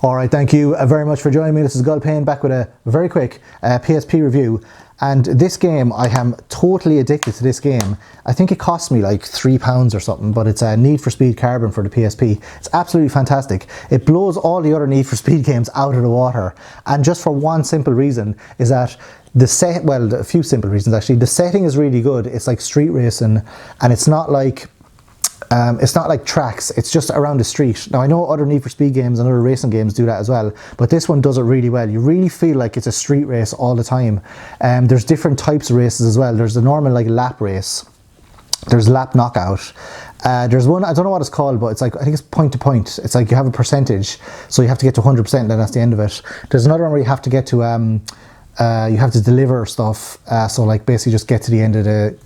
Alright, thank you very much for joining me. This is Gulpane back with a very quick PSP review. And this game, I am totally addicted to this game. I think it cost me like £3 or something, but it's a Need for Speed Carbon for the PSP. It's absolutely fantastic. It blows all the other Need for Speed games out of the water. And just for one simple reason is that a few simple reasons actually. The setting is really good. It's like street racing, and it's not like tracks, it's just around the street. Now I know other Need for Speed games and other racing games do that as well, but this one does it really well. You really feel like it's a street race all the time. There's different types of races as well. There's the normal like lap race, there's lap knockout, there's one, I don't know what it's called, but it's like, I think it's point to point. It's like you have a percentage, so you have to get to 100%, then that's the end of it. There's another one where you have to get to you have to deliver stuff, so like basically just get to the end of the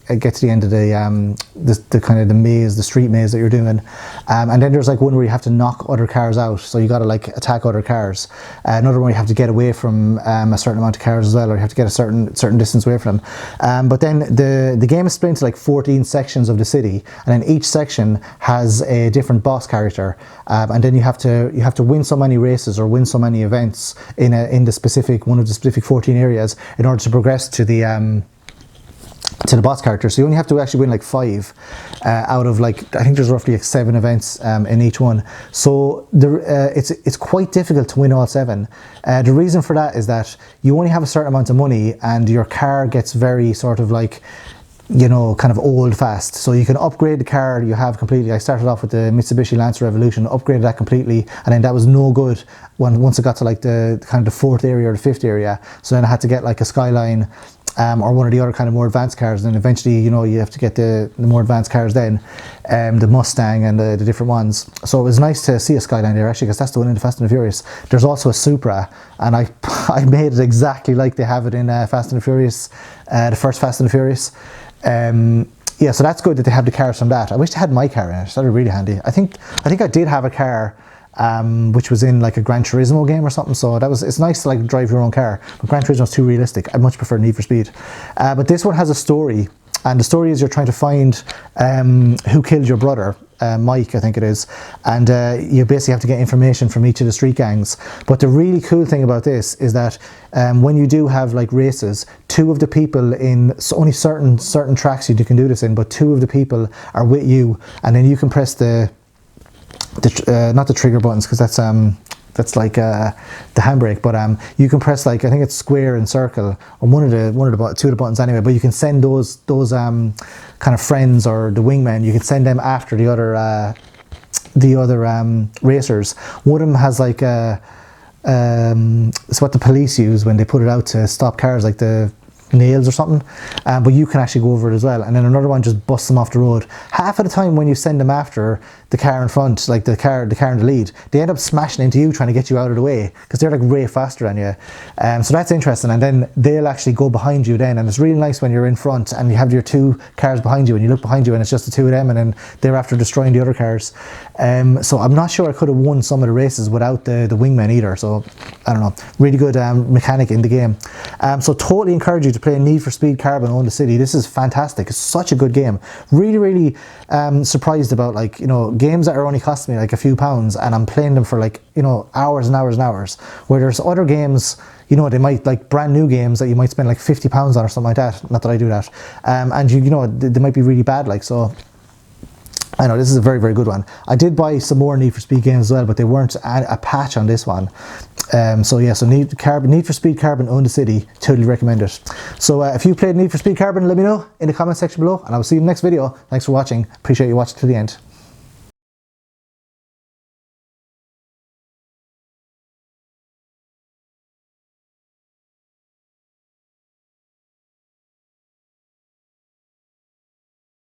kind of the maze, the street maze that you're doing, and then there's like one where you have to knock other cars out, so you got to like attack other cars. Another one you have to get away from a certain amount of cars as well, or you have to get a certain distance away from them. But then the game is split into like 14 sections of the city, and then each section has a different boss character, and then you have to win so many races or win so many events in the specific one of the specific 14 areas in order to progress to the boss character. So you only have to actually win like 5 out of like, I think there's roughly like 7 events in each one. So it's quite difficult to win all 7. The reason for that is that you only have a certain amount of money, and your car gets very sort of like, you know, kind of old fast. So you can upgrade the car you have completely. I started off with the Mitsubishi Lancer Revolution, upgraded that completely, and then that was no good once it got to like the kind of the 4th area or the 5th area. So then I had to get like a Skyline or one of the other kind of more advanced cars, and then eventually, you know, you have to get the more advanced cars then, the Mustang and the different ones. So it was nice to see a Skyline there actually, because that's the one in the Fast and the Furious. There's also a Supra, and I made it exactly like they have it in Fast and the Furious, the first Fast and the Furious. Yeah, so that's good that they have the cars from that. I wish they had my car in it. That'd be really handy. I think I did have a car which was in like a Gran Turismo game or something, so it's nice to like drive your own car, but Gran Turismo's too realistic. I much prefer Need for Speed. But this one has a story, and the story is you're trying to find who killed your brother, Mike I think it is, and you basically have to get information from each of the street gangs. But the really cool thing about this is that when you do have like races, 2 of the people in only certain tracks you can do this in, but 2 of the people are with you, and then you can press not the trigger buttons, because that's like the handbrake, but you can press like, I think it's square and circle on two of the buttons anyway. But you can send those kind of friends, or the wingmen, you can send them after the other racers. One of them has like it's what the police use when they put it out to stop cars, like the nails or something, but you can actually go over it as well. And then another one just busts them off the road. Half of the time when you send them after the car in front, like the car in the lead, they end up smashing into you, trying to get you out of the way, because they're like way faster than you. So that's interesting. And then they'll actually go behind you then, and it's really nice when you're in front and you have your 2 cars behind you, and you look behind you and it's just the 2 of them, and then they're after destroying the other cars. So I'm not sure I could have won some of the races without the wingmen either. So I don't know, really good mechanic in the game. So totally encourage you to play Need for Speed Carbon on the City. This is fantastic. It's such a good game. Really surprised about, like, you know, games that are only costing me like a few pounds, and I'm playing them for like, you know, hours and hours and hours, where there's other games, you know, they might, like brand new games that you might spend like £50 on or something like that. Not that I do that. And you know, they might be really bad, like, so I know this is a very, very good one. I did buy some more Need for Speed games as well, but they weren't a patch on this one. So yeah, so Need for Speed Carbon on the City, totally recommend it. So if you played Need for Speed Carbon, let me know in the comment section below, and I will see you in the next video. Thanks for watching. Appreciate you watching to the end.